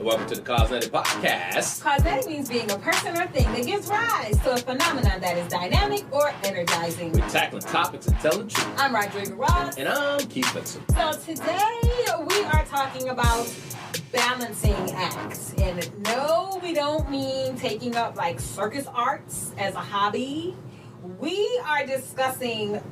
Welcome to the CAUSENETIC podcast. Causenetic means being a person or thing that gives rise to a phenomenon that is dynamic or energizing. We're tackling topics and telling the truth. I'm Rodrigo Ross. And I'm Keith Benson. So today we are talking about balancing acts. And no, we don't mean taking up like circus arts as a hobby. We are discussing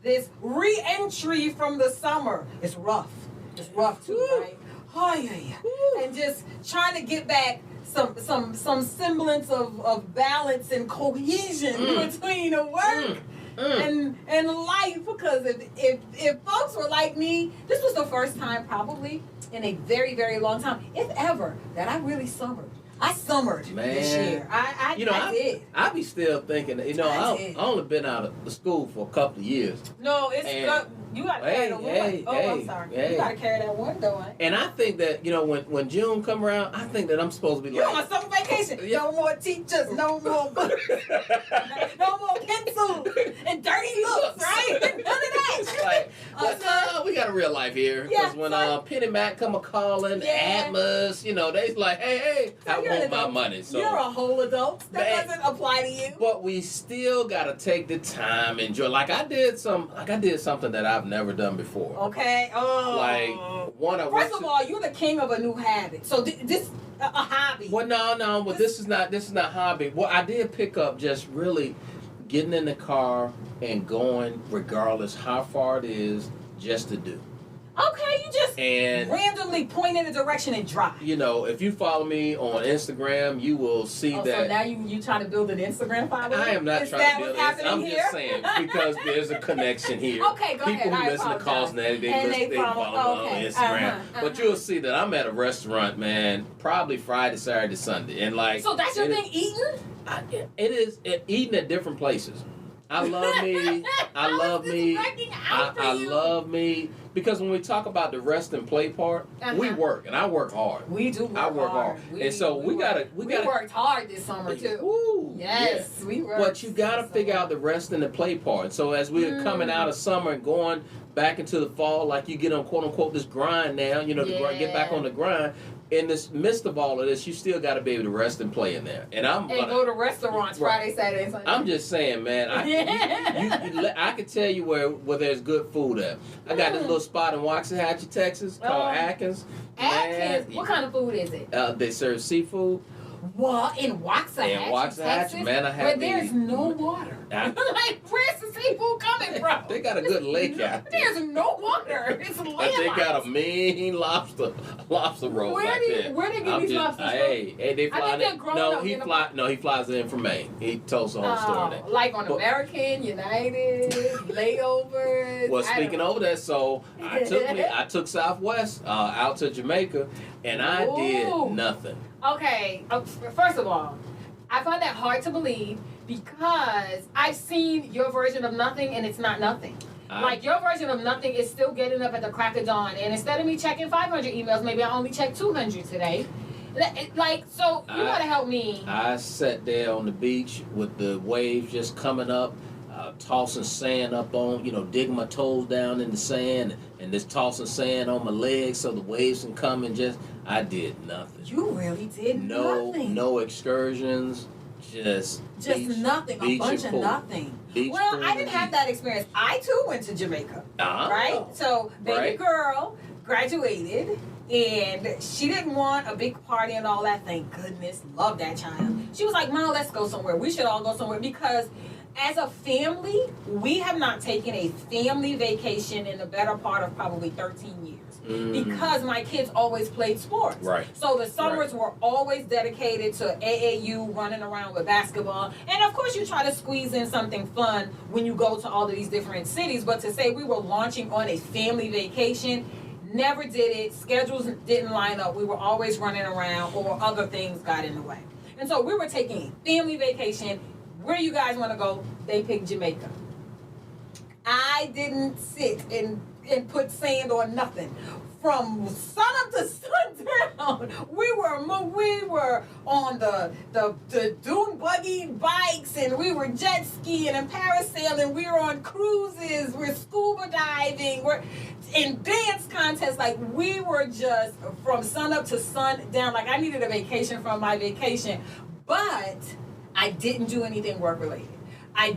this re-entry from the summer. It's rough. It's rough too, right? Oh, yeah. And just trying to get back some semblance of balance and cohesion between the work and life. Because if folks were like me, this was the first time probably in a very, very long time, if ever, that I really summered. I summered this year. I did. I be still thinking, I only been out of the school for a couple of years. No, it's good. You got to carry the one. I'm sorry. You got to carry that one, though. And I think that, when June come around, I think that I'm supposed to be You're on summer vacation. Yeah. No more teachers, no more books, no more pencils, and dirty looks, right? None of that. It's like, no, we got a real life here. Because when Penny Mac come a-calling, Atmos, they's like, hey, I want my money. So you're a whole adult. That doesn't apply to you. But we still got to take the time, enjoy. I did something that I've never done before. Okay. First of all, you're the king of a new habit. So this a hobby. Well, no. But this is not hobby. Well, I did pick up just really getting in the car and going, regardless how far it is, just to do. Okay, you just randomly point in a direction and drive. If you follow me on Instagram, you will see that. So now you trying to build an Instagram following? I am not trying to build it. I'm just saying because there's a connection here. Okay, go ahead. People who listen to CAUSENETIC, they follow me on Instagram. But you'll see that I'm at a restaurant, man, probably Friday, Saturday, Sunday. And so that's your thing, eating? It is eating at different places. I love me. I love me. Because when we talk about the rest and play part, we work, and I work hard. We do work hard. And so we worked hard this summer too. Woo, yes, yeah. We worked. But you gotta figure out the rest and the play part. So as we're coming out of summer and going back into the fall, like you get on quote unquote this grind now, get back on the grind. In this midst of all of this, you still got to be able to rest and play in there. And go to restaurants Friday, Saturday, Sunday. I'm just saying, man. I can tell you where there's good food at. I got this little spot in Waxahachie, Texas called Atkins. Atkins? What kind of food is it? They serve seafood. Well, in Waxahachie, Texas, man, where there's no water. Where's the seafood coming from? They got a good lake out there. There's no water. It's landlocked. But they got a mean lobster roll back there. Where they get these lobsters from? They fly in. He flies in from Maine. He tells the whole story there. Like on American, United, layovers. Well, speaking of that, so I took Southwest out to Jamaica, and I did nothing. Okay, first of all, I find that hard to believe because I've seen your version of nothing and it's not nothing. Like your version of nothing is still getting up at the crack of dawn, and instead of me checking 500 emails, maybe I only checked 200 today. So you gotta help me. I sat there on the beach with the waves just coming up, tossing sand up on, digging my toes down in the sand and just tossing sand on my legs so the waves can come and I did nothing. You really did nothing. No excursions, just nothing. A bunch of nothing. I didn't have that experience. I too went to Jamaica, right? So baby girl graduated, and she didn't want a big party and all that. Thank goodness, love that child. She was like, "Mom, let's go somewhere. We should all go somewhere because." As a family, we have not taken a family vacation in the better part of probably 13 years because my kids always played sports. Right. So the summers were always dedicated to AAU, running around with basketball. And of course, you try to squeeze in something fun when you go to all of these different cities. But to say we were launching on a family vacation, never did it. Schedules didn't line up. We were always running around or other things got in the way. And so we were taking a family vacation. Where you guys want to go? They picked Jamaica. I didn't sit and put sand on nothing. from sun up to sundown, we were on the dune buggy bikes, and we were jet skiing and parasailing. We were on cruises. We're scuba diving. We're in dance contests. Like, we were just from sun up to sundown. Like, I needed a vacation from my vacation, but I didn't do anything work related. I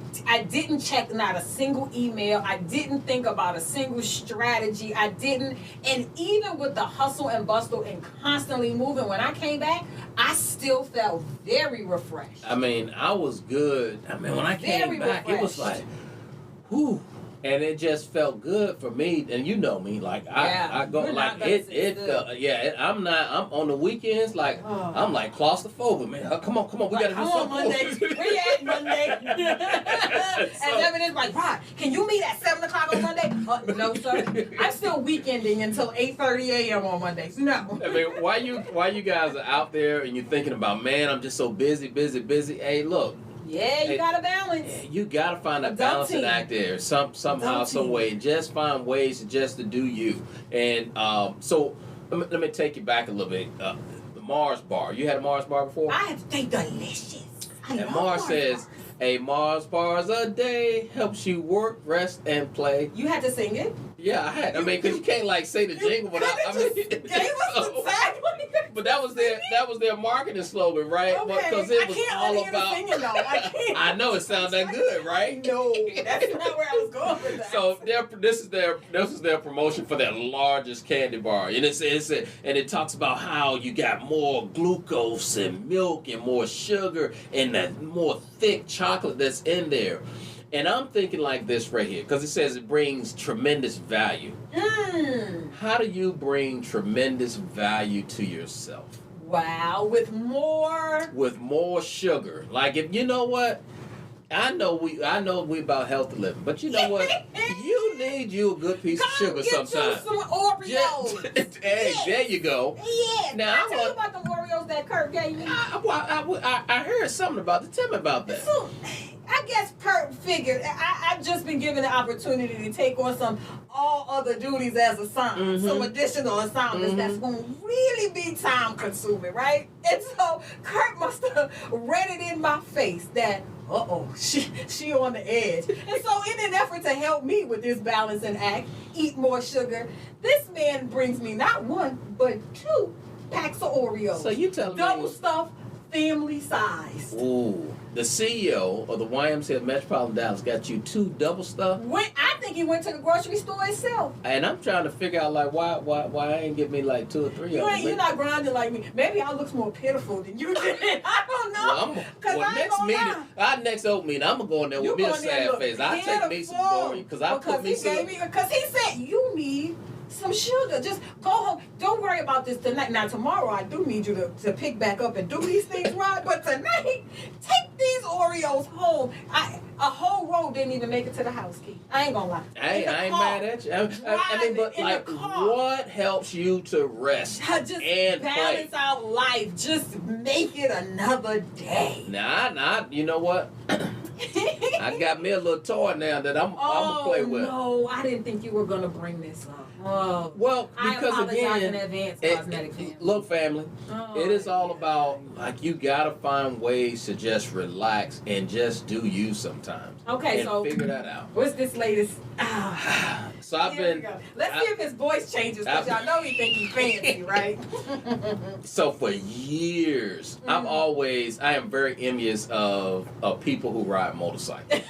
didn't check not a single email. I didn't think about a single strategy. I didn't. And even with the hustle and bustle and constantly moving, when I came back, I still felt very refreshed. I mean, I was good. I mean, when I came back, it was like, whew. And it just felt good for me, and you know me, like I go like it felt, I'm on the weekends, like I'm like claustrophobic, man. Come on, we gotta do something. Monday. Where you at Monday? And Devin is like, Rod, can you meet at 7:00 on Monday? No, sir. I'm still weekending until 8:30 a.m. on Mondays. No. I mean, why you guys are out there and you're thinking about, man, I'm just so busy. Hey, look. Yeah, you gotta balance. Yeah, you gotta find a balancing act there, somehow, some way. Just find ways to do you. And so let me take you back a little bit. The Mars bar. You had a Mars bar before? They delicious. And Mars says, a Mars bar's a day, helps you work, rest, and play. You had to sing it? Yeah, I had. I mean, because you can't like say the jingle without. I mean, gave us the tagline. But that was their marketing slogan, right? Okay. Because it was all about. Singing, though. I can't. I know it sounds that good, right? No, that's not where I was going with that. So this is their promotion for their largest candy bar, and it talks about how you got more glucose and milk and more sugar and that more thick chocolate that's in there. And I'm thinking like this right here, because it says it brings tremendous value. How do you bring tremendous value to yourself? Wow, with more sugar. Like, if you know what, I know we about healthy living, but you know what, you need you a good piece of sugar sometimes. Some Oreos. Hey, there you go. Yeah. Now I tell you about the Oreos that Kurt gave me. I heard something about that. Tell me about that. So, I guess Kurt figured I've just been given the opportunity to take on some all other duties as a son, some additional assignments that's going to really be time consuming, right? And so Kurt must have read it in my face that, she on the edge. And so in an effort to help me with this balancing act, eat more sugar, this man brings me not one, but 2 packs of Oreos. So you tell me. Double stuffed, family size. Ooh. The CEO of the YMCA of Metropolitan Dallas got you 2 double stuff. I think he went to the grocery store itself. And I'm trying to figure out like why I ain't give me like 2 or 3 of them. You're not grinding like me. Maybe I look more pitiful than you did. I don't know. Our next old meeting, I'm gonna go in there with me a sad face. I take me some glory because he said you need some sugar. Just go home. Don't worry about this tonight. Now tomorrow I do need you to pick back up and do these things right. But tonight, take these Oreos home. A whole row didn't even make it to the house, Keith. I ain't gonna lie. I ain't mad at you. I mean, but like, what helps you to rest just and balance play? out life. Just make it another day. Nah, you know what? I got me a little toy now that I'm gonna play with. No, I didn't think you were gonna bring this up. Oh, well, because I apologize again, in advance, cosmetic family. Look, family, it is all about like you gotta find ways to just relax and just do you sometimes. Okay, and so figure that out. What's this latest? So I've been. Let's see if his voice changes because y'all know he think he's fancy, right? So for years, I am very envious of people who ride motorcycles.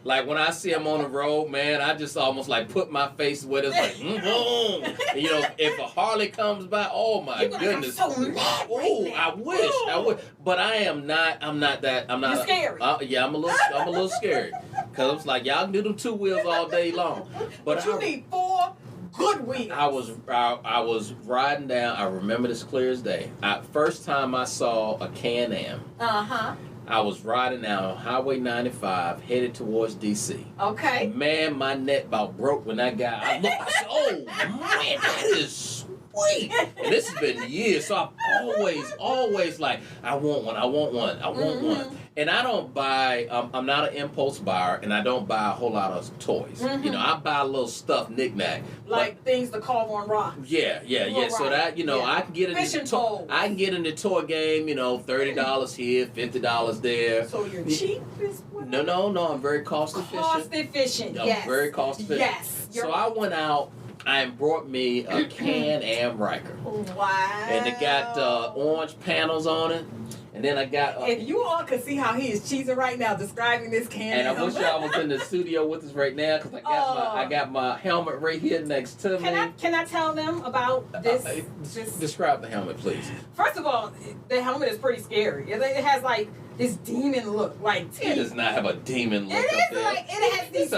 Like when I see them on the road, man, I just almost like put my face with it, like, boom. And, you know, if a Harley comes by, oh my goodness. I'm so mad right now. I wish. But I'm not that. You're scary. Yeah, I'm a little scared. Cause it's like y'all can do them 2 wheels all day long. But you need 4 good wheels. I was riding down. I remember this clear as day. First time I saw a Can-Am. I was riding down Highway 95, headed towards D.C. Okay. Man, my neck about broke when that guy. I said, oh man, that is sweet. And this has been years, so I've always like, I want one. And I don't buy. I'm not an impulse buyer, and I don't buy a whole lot of toys. Mm-hmm. I buy a little stuff, knick-knack. Like things to carve on rocks. Yeah. Right. So that I can get in I can get in the toy game. $30 here, $50 there. So you're cheap. No. I'm very cost efficient. Cost efficient. I'm very cost efficient. Yes. So I went out and brought me a Can-Am Riker. Wow. And it got orange panels on it. And then I got... if you all could see how he is cheesing right now describing this Can-Am. And I wish y'all was in the studio with us right now because I got my helmet right here next to me. Can I tell them about this? Describe the helmet, please. First of all, the helmet is pretty scary. It has like this demon look, like teeth. It does not have a demon look. It has these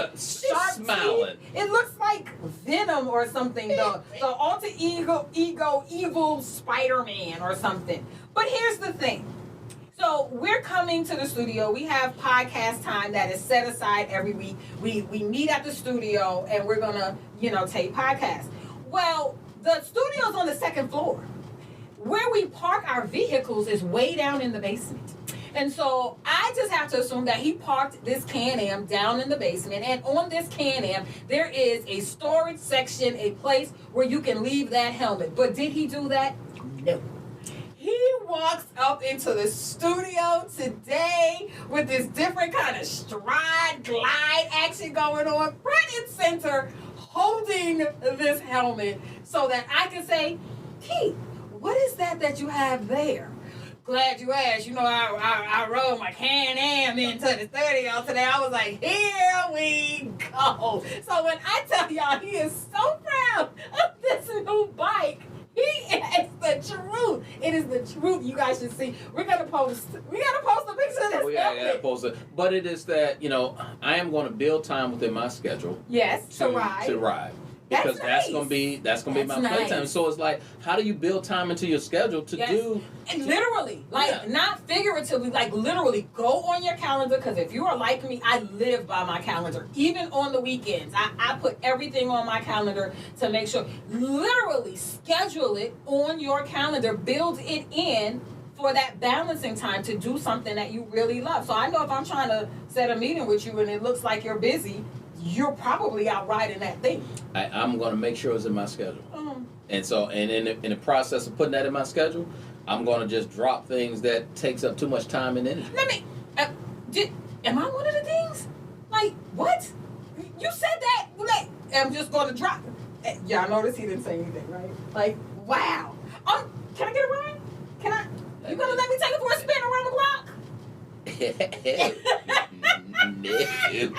sharp smiling. Teeth. It looks like Venom or something. The alter ego evil Spider-Man or something. But here's the thing. So we're coming to the studio. We have podcast time that is set aside every week. We meet at the studio and we're gonna, tape podcasts. Well, the studio's on the second floor. Where we park our vehicles is way down in the basement. And so I just have to assume that he parked this Can-Am down in the basement. And on this Can-Am, there is a storage section, a place where you can leave that helmet. But did he do that? No. He walks up into the studio today with this different kind of stride, glide action going on, front and center, holding this helmet so that I can say, Keith, what is that you have there? Glad you asked. I rode my Can-Am into the studio today. I was like, here we go. So when I tell y'all he is so proud of this new bike, he is the truth. It is the truth. You guys should see. We gotta post a picture of this. We gotta post it. But it is that, I am going to build time within my schedule. Yes, to ride. Because that's gonna be my playtime. So it's like, how do you build time into your schedule to do? And literally, not figuratively, like literally, go on your calendar. Because if you are like me, I live by my calendar. Even on the weekends, I put everything on my calendar to make sure. Literally, schedule it on your calendar. Build it in for that balancing time to do something that you really love. So I know if I'm trying to set a meeting with you and it looks like you're busy, you're probably out riding that thing. I'm going to make sure it's in my schedule. And so, and in the process of putting that in my schedule, I'm going to just drop things that takes up too much time and energy. Am I one of the things? Like, what? You said that. Like, I'm just going to drop. Y'all notice he didn't say anything, right? Like, wow. Can I get a ride? Can I? You going to let me take it for a spin around the block? No. You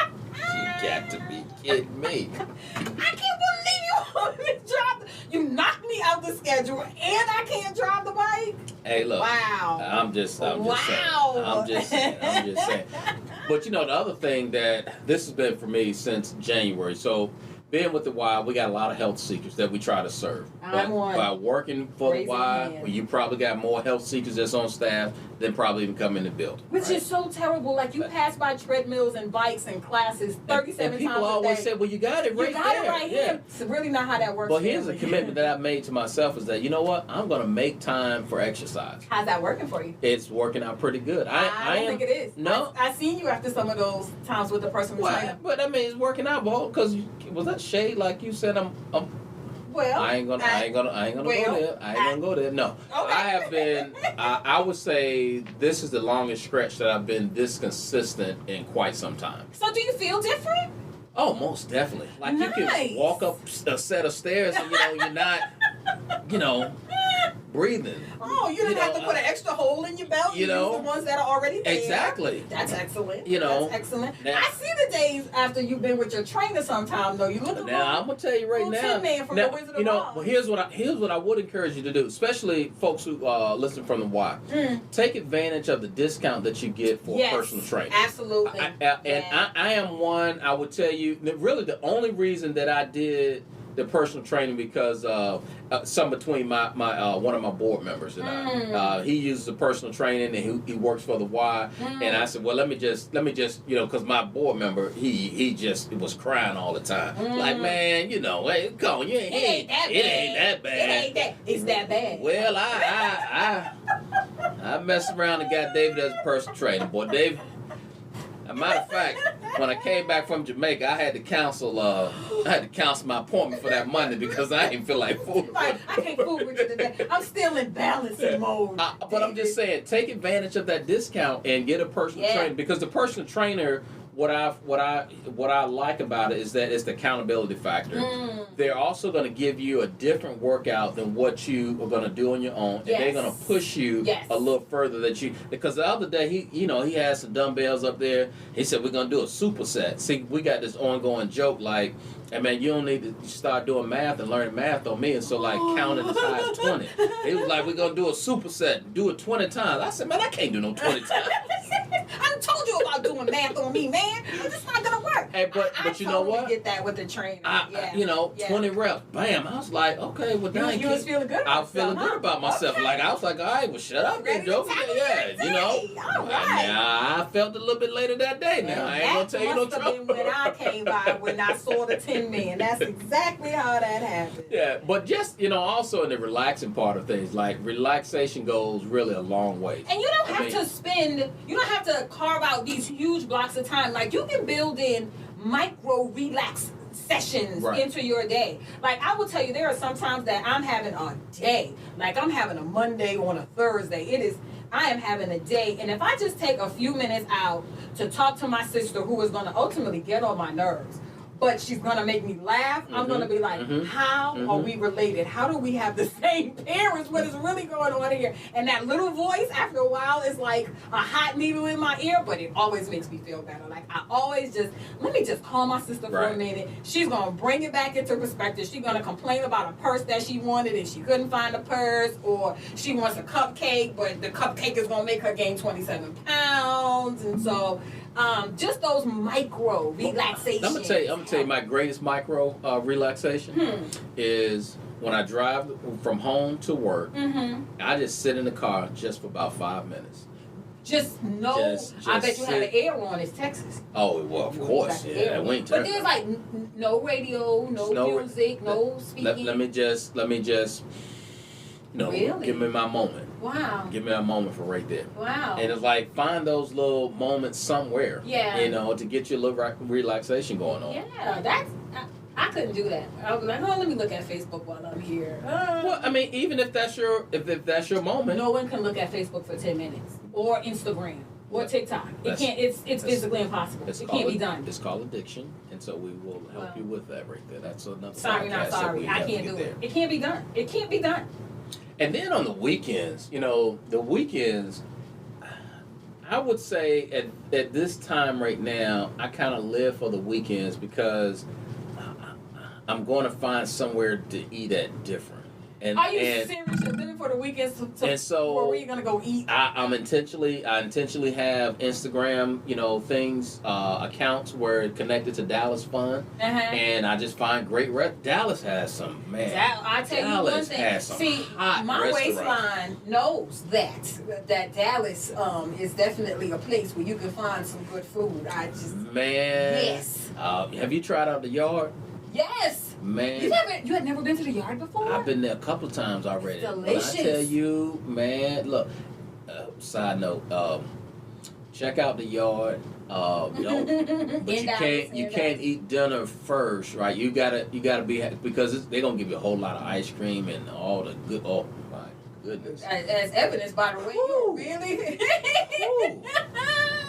got to be kidding me. I can't believe you want me to drive. You knocked me out the schedule, and I can't drive the bike. Hey, look. Wow. I'm just saying. But the other thing that this has been for me since January. So, being with the Y, we got a lot of health seekers that we try to serve. By working for the Y, you probably got more health seekers that's on staff than probably even come in the building. Which is so terrible. Like, you pass by treadmills and bikes and classes 37 times a day. And people always say, well, you got it right there. You got it right here. It's really not how that works. But here's a commitment that I've made to myself is that, you know what? I'm going to make time for exercise. How's that working for you? It's working out pretty good. I don't think it is. No. I seen you after some of those times with the personal trainer. But it's working out, boy, because was that shade like you said? Well, I ain't gonna go there. No, okay. I have been. I would say this is the longest stretch that I've been this consistent in quite some time. So, do you feel different? Oh, most definitely. Like nice. You can walk up a set of stairs and you're not, breathing. Oh, you didn't have to put an extra hole in your belt. You use the ones that are already there. Exactly. That's excellent. That's excellent. Now, I see the days after you've been with your trainer sometime, though. You look now, I'm going to tell you right now. Man from the Wizard of Oz. Well, here's what I would encourage you to do, especially folks who listen from the Y. Take advantage of the discount that you get for a personal trainer. Absolutely. I am one, I would tell you, really the only reason that I did the personal training because some between my one of my board members and I. He uses a personal training and he works for the Y. And I said, well, let me just because my board member he just was crying all the time. Like, man, hey, come on, it ain't that bad. It's that bad. Well, I messed around and got David as a personal trainer. Boy, Dave. As a matter of fact, when I came back from Jamaica, I had to cancel my appointment for that Monday because I didn't feel like food. Right, I can't fool with you today. I'm still in balancing mode. But I'm just saying, take advantage of that discount and get a personal trainer, because the personal trainer, what I like about it is that it's the accountability factor. They're also going to give you a different workout than what you are going to do on your own, and they're going to push you a little further because the other day he had some dumbbells up there. He said we're going to do a superset. See, we got this ongoing joke like, hey man, you don't need to start doing math and learning math on me, and so like counting as high as 20. He was like, we're going to do a superset, do it 20 times. I said, man, I can't do no 20 times. I told you about doing math on me, man. It's just not gonna work. Hey, but you know what? Get that with the trainer. 20 reps. Bam. I was like, okay, well, dang. You was feeling good. I was feeling good about myself. Okay. Like I was like, all right, well, shut up, then, Joe. All right. Now I felt a little bit later that day. Now I ain't gonna tell you no trouble. That must have been when I came by, when I saw the Tin Man. That's exactly how that happened. Yeah, but just also in the relaxing part of things, like relaxation goes really a long way. And you don't have to carve out these huge blocks of time. Like you can build in micro relax sessions into your day. Like I will tell you, there are some times that I'm having a day. Like I'm having a Monday on a Thursday. I am having a day, and if I just take a few minutes out to talk to my sister, who is going to ultimately get on my nerves, but she's going to make me laugh, I'm going to be like, how are we related? How do we have the same parents? What is really going on here? And that little voice, after a while, is like a hot needle in my ear, but it always makes me feel better. Like, I always let me just call my sister for a minute. She's going to bring it back into perspective. She's going to complain about a purse that she wanted and she couldn't find a purse, or she wants a cupcake, but the cupcake is going to make her gain 27 pounds. And so just those micro relaxations. I'm gonna tell you my greatest micro relaxation is when I drive from home to work. I just sit in the car just for about 5 minutes. I bet you have the air on. It's Texas. Oh well, of course, yeah. But there's like no radio, no music, no speaking. Let me just. Really? Give me my moment. Wow. Give me a moment for right there. Wow. And it's like, find those little moments somewhere. Yeah. To get your little relaxation going on. Yeah, I couldn't do that. I was like, oh, let me look at Facebook while I'm here. Well, I mean, even if that's your moment. No one can look at Facebook for 10 minutes. Or Instagram. Or TikTok. It's physically impossible. It can't be done. It's called addiction, and so we will help you with that right there. That's another Sorry, not sorry. I can't do it. It can't be done. It can't be done. And then on the weekends, I would say at this time right now, I kind of live for the weekends because I'm going to find somewhere to eat at different. Are you serious? You're living for the weekends? So where are you gonna go eat? I intentionally have Instagram, things, accounts where it's connected to Dallas Fun, and I just find great. Dallas has some I tell you one thing. See, my waistline knows that Dallas is definitely a place where you can find some good food. Yes. Have you tried out the Yard? Yes. Man, you had never been to the Yard before? I've been there a couple of times already. It's delicious. When I tell you, man, look. Side note, check out the Yard. But you can't eat dinner first, right? You gotta be, because they're gonna give you a whole lot of ice cream and all the good. Oh my goodness! As evidence, by the way, really.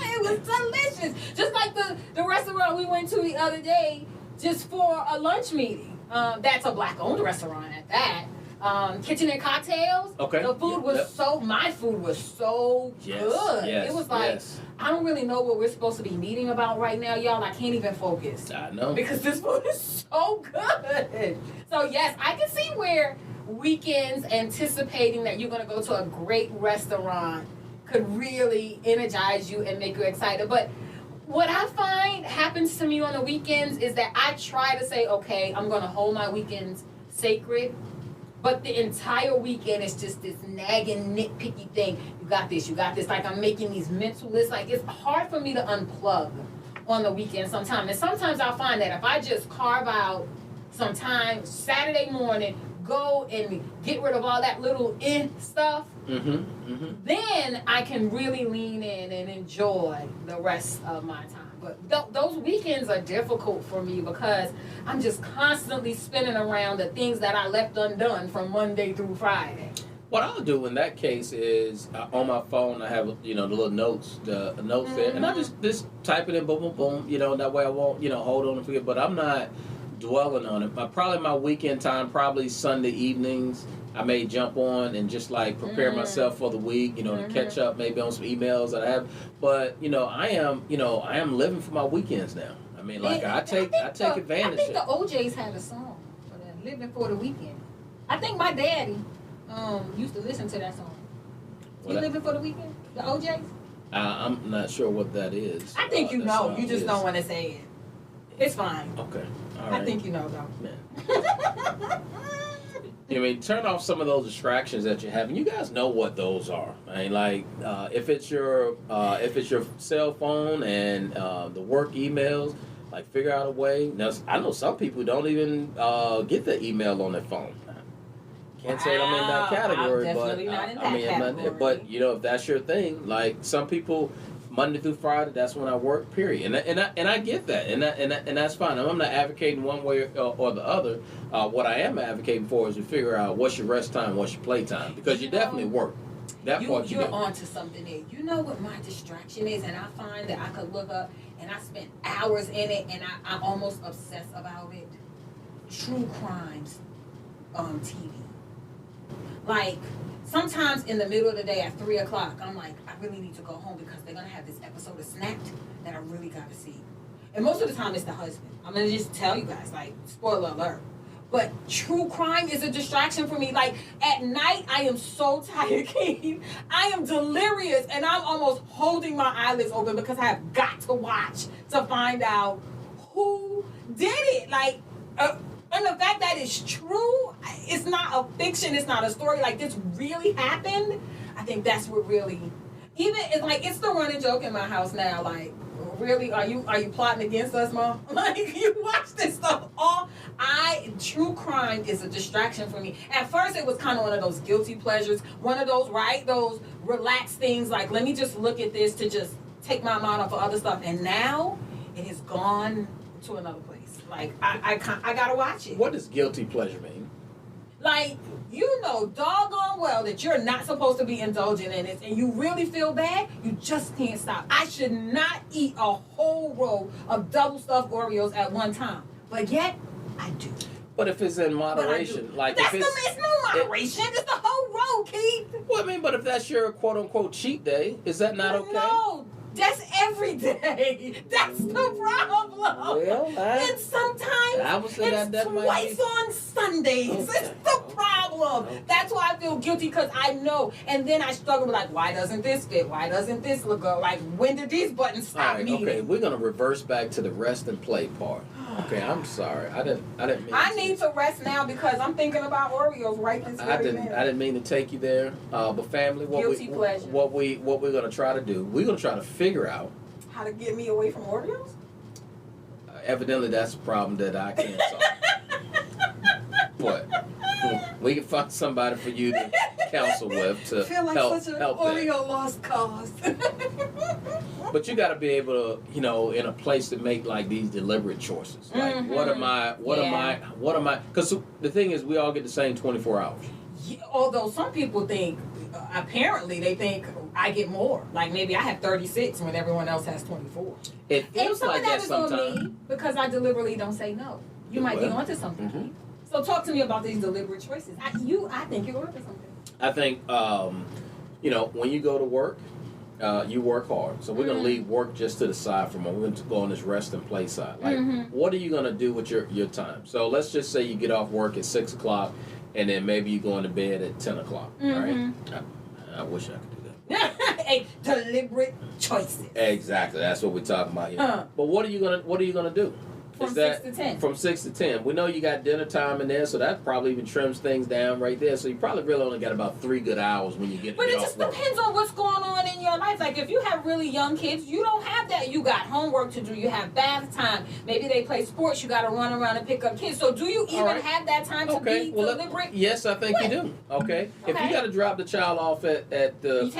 It was delicious, just like the restaurant we went to the other day. Just for a lunch meeting. That's a black-owned restaurant at that. Kitchen and Cocktails. Okay. The food was my food was so good. Yes, it was like, I don't really know what we're supposed to be meeting about right now, y'all. I can't even focus. I know. Because this food is so good. So yes, I can see where weekends anticipating that you're going to go to a great restaurant could really energize you and make you excited. But what I find happens to me on the weekends is that I try to say, okay, I'm going to hold my weekends sacred. But the entire weekend is just this nagging, nitpicky thing. You got this. Like, I'm making these mental lists. Like, it's hard for me to unplug on the weekend sometimes. And sometimes I'll find that if I just carve out some time Saturday morning, go and get rid of all that little stuff, then I can really lean in and enjoy the rest of my time. But those weekends are difficult for me because I'm just constantly spinning around the things that I left undone from Monday through Friday. What I'll do in that case is on my phone I have the little notes, there, and I just type it in, boom, boom, boom. That way I won't hold on and forget. But I'm not dwelling on it. Probably my weekend time, probably Sunday evenings. I may jump on and just like prepare myself for the week, to catch up maybe on some emails that I have. But I am living for my weekends now. I mean, like I take advantage. I think the OJs had a song for that, "Living for the Weekend." I think my daddy used to listen to that song. You living for the weekend? The OJs? I'm not sure what that is. I think you know. You just don't want to say it. It's fine. Okay. All right. I think you know though. Man. Turn off some of those distractions that you have, and you guys know what those are. I mean, like if it's your cell phone and the work emails, like figure out a way. Now, I know some people don't even get the email on their phone. Can't say I'm in that category, I'm but definitely not in that category. But if that's your thing, like some people, Monday through Friday, that's when I work. Period, and I get that, and that's fine. I'm not advocating one way or the other. What I am advocating for is to figure out what's your rest time, what's your play time, because you definitely work. You're onto something there. You know what my distraction is, and I find that I could look up and I spend hours in it, and I almost obsess about it. True crimes on TV. Like, sometimes in the middle of the day at 3 o'clock, I'm like, I really need to go home because they're going to have this episode of Snapped that I really got to see. And most of the time, it's the husband. I'm going to just tell you guys, like, spoiler alert. But true crime is a distraction for me. Like, at night, I am so tired, Keith. I am delirious, and I'm almost holding my eyelids open because I have got to watch to find out who did it. Like, and the fact that it's true, it's not a fiction, it's not a story, like this really happened, I think that's what really, it's the running joke in my house now, like, really, are you plotting against us, Mom? Like, you watch this stuff all, true crime is a distraction for me. At first, it was kind of one of those guilty pleasures, one of those, right, those relaxed things, like, let me just look at this to just take my mind off of other stuff, and now, it has gone to another place. Like, I gotta watch it. What does guilty pleasure mean? Like, doggone well that you're not supposed to be indulging in it, and you really feel bad, you just can't stop. I should not eat a whole row of double stuffed Oreos at one time, but yet I do. But if it's in moderation, like it's no moderation. It's the whole row, Keith. Well, I mean, but if that's your quote unquote cheat day, is that not okay? No. That's every day. That's the problem. Well, and sometimes it's twice on Sundays. Okay. It's the problem. Okay. That's why I feel guilty, because I know. And then I struggle with, like, why doesn't this fit? Why doesn't this look good? Like, when did these buttons stop meeting? Okay, we're going to reverse back to the rest and play part. Okay, I'm sorry. I didn't mean I need to rest now because I'm thinking about Oreos right this very minute. I didn't mean to take you there. But family, what we're going to try to do, we're going to try to figure out how to get me away from Oreos? Evidently, that's a problem that I can't solve. What? We can find somebody for you to counsel with to feel like help such an Oreo lost cause. But you got to be able to, in a place to make like these deliberate choices. Like, what am I? Because the thing is, we all get the same 24 hours. Yeah, although some people think, apparently they think I get more. Like, maybe I have 36 when everyone else has 24. It feels like that sometimes. On me because I deliberately don't say no. You might be onto something. Mm-hmm. So talk to me about these deliberate choices. I think you're onto something. I think, when you go to work, you work hard. So we're going to leave work just to the side from it. We're going to go on this rest and play side. Like, what are you going to do with your time? So let's just say you get off work at 6 o'clock, and then maybe you go into bed at 10 o'clock. All right? I wish I could do that. Deliberate choices. Exactly. That's what we're talking about here. But what are you gonna do? From 6 to 10. From 6 to 10. We know you got dinner time in there, so that probably even trims things down right there. So you probably really only got about 3 good hours when you get. But it just depends on what's going on in your life. Like if you have really young kids, you don't have that. You got homework to do. You have bath time. Maybe they play sports. You got to run around and pick up kids. So do you even have that time to be deliberate? Yes, I think you do. Okay. If you got to drop the child off at the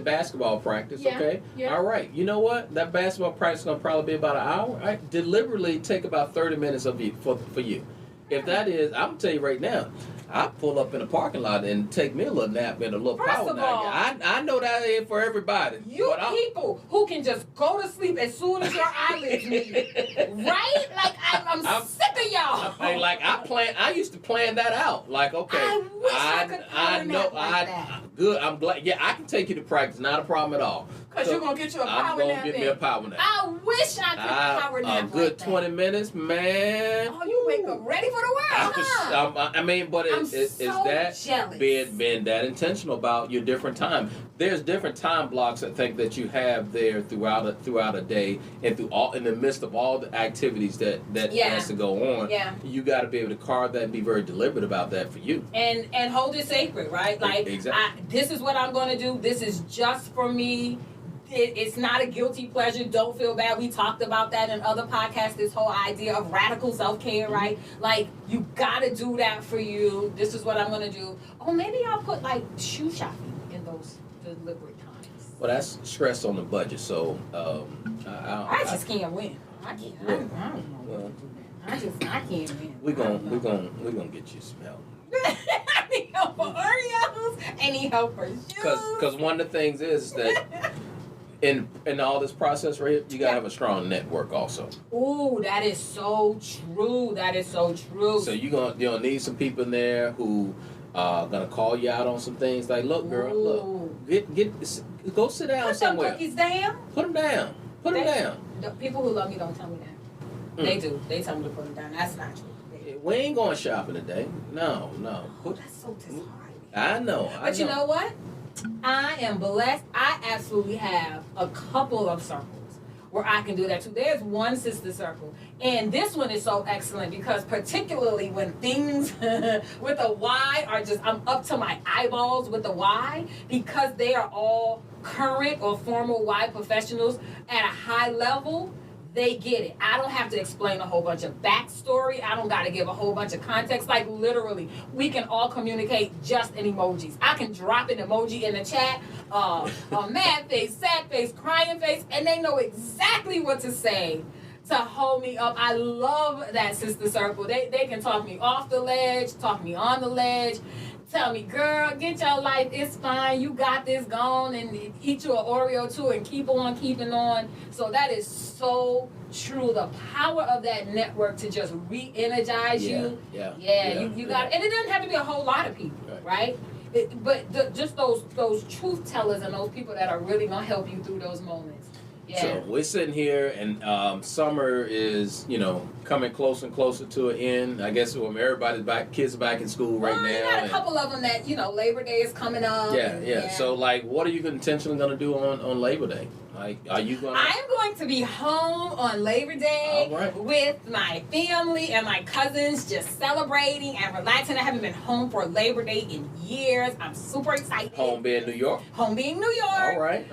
basketball practice, okay. All right. You know what? That basketball practice is gonna probably be about an hour. I deliberately take about 30 minutes of you for you. If that is, I'm gonna tell you right now, I pull up in the parking lot and take me a little nap and a little power nap. I know that ain't for everybody. You people who can just go to sleep as soon as your eyelids meet, right? Like I'm sick of y'all. I used to plan that out. Like, okay, I wish I could power nap like that. Good. I'm glad. Yeah, I can take you to practice. Not a problem at all. Because you're going to get you a power nap. I'm going to get me a power nap. I wish I could power nap. A good 20 minutes, man. Oh, you wake up ready for the world, huh? Is that jealous. being that intentional about your different time? There's different time blocks, I think, that you have there throughout a day and in the midst of all the activities that has to go on. Yeah. You got to be able to carve that and be very deliberate about that for you. And hold it sacred, right? Like, exactly. This is what I'm going to do. This is just for me. It's not a guilty pleasure. Don't feel bad. We talked about that in other podcasts, this whole idea of radical self-care, right? Like, you got to do that for you. This is what I'm going to do. Oh, maybe I'll put, like, shoe shopping in those deliberate times. Well, that's stress on the budget, so I just can't win. I can't. I don't know. Well, I can't win. We're gonna get you some help. I need help for Oreos. I need help for shoes. Because one of the things is that in all this process right here, you gotta have a strong network also. Ooh, that is so true. That is so true. So you're gonna need some people in there who gonna call you out on some things. Like, look, girl, look, go sit down somewhere. Put some cookies down. Put them down. Put them down. The people who love me don't tell me that. They do. They tell me to put them down. That's not true. We ain't going shopping today. No. Oh, that's so disheartening. I know. But you know what? I am blessed. I absolutely have a couple of circles where I can do that too. There's one sister circle. And this one is so excellent because particularly when things with a Y are just, I'm up to my eyeballs with the Y, because they are all current or formal Y professionals at a high level. They get it. I don't have to explain a whole bunch of backstory. I don't got to give a whole bunch of context. Like, literally, we can all communicate just in emojis. I can drop an emoji in the chat, a mad face, sad face, crying face, and they know exactly what to say to hold me up. I love that sister circle. They can talk me off the ledge, talk me on the ledge, tell me, girl, get your life, it's fine, you got this, gone, and eat you an Oreo too, and keep on keeping on. So that is so true. The power of that network to just re-energize you. You got it. And it doesn't have to be a whole lot of people, right? Just those truth tellers and those people that are really going to help you through those moments. Yeah. So we're sitting here, and summer is, coming closer and closer to an end. I guess when everybody's back, kids are back in school right now. You got a couple of them that, Labor Day is coming up. Yeah. So, like, what are you intentionally going to do on Labor Day? Like, are you going to... I'm going to be home on Labor Day with my family and my cousins, just celebrating and relaxing. I haven't been home for Labor Day in years. I'm super excited. Home being New York? Home being New York. All right.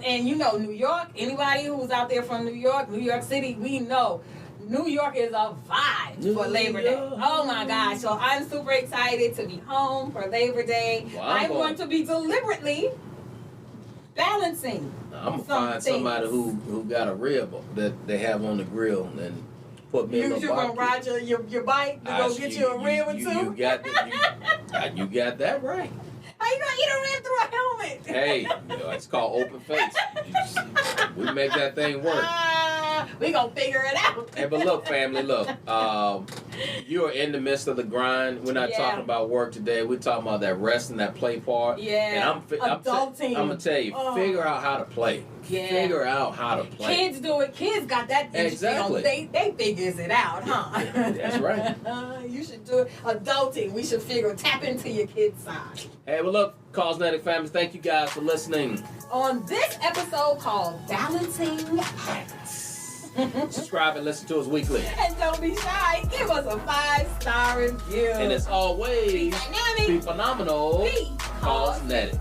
And New York, anybody who's out there from New York City, we know New York is a vibe for Labor Day. Oh my gosh. So I'm super excited to be home for Labor Day. Well, I'm going to be deliberately balancing. I'm gonna find somebody who got a rib that they have on the grill and put me in a You're gonna ride your bike to go get you a rib or two? You got that right. How you gonna eat a rib through a helmet? Hey, it's called open face. We make that thing work. We gonna figure it out. Hey, but look, family, you are in the midst of the grind. We're not talking about work today. We're talking about that rest and that play part. Yeah. And adulting. I'm gonna tell you, figure out how to play. Yeah. Figure out how to play. Kids do it. Kids got that. Exactly. They figures it out, huh? That's right. You should do it. Adulting. We should tap into your kids' side. Hey, well, look, CAUSENETIC family, thank you guys for listening. On this episode called Balancing Acts. Subscribe and listen to us weekly. And don't be shy. Give us a 5-star review. And as always, Be dynamic. be phenomenal. Be CAUSENETIC.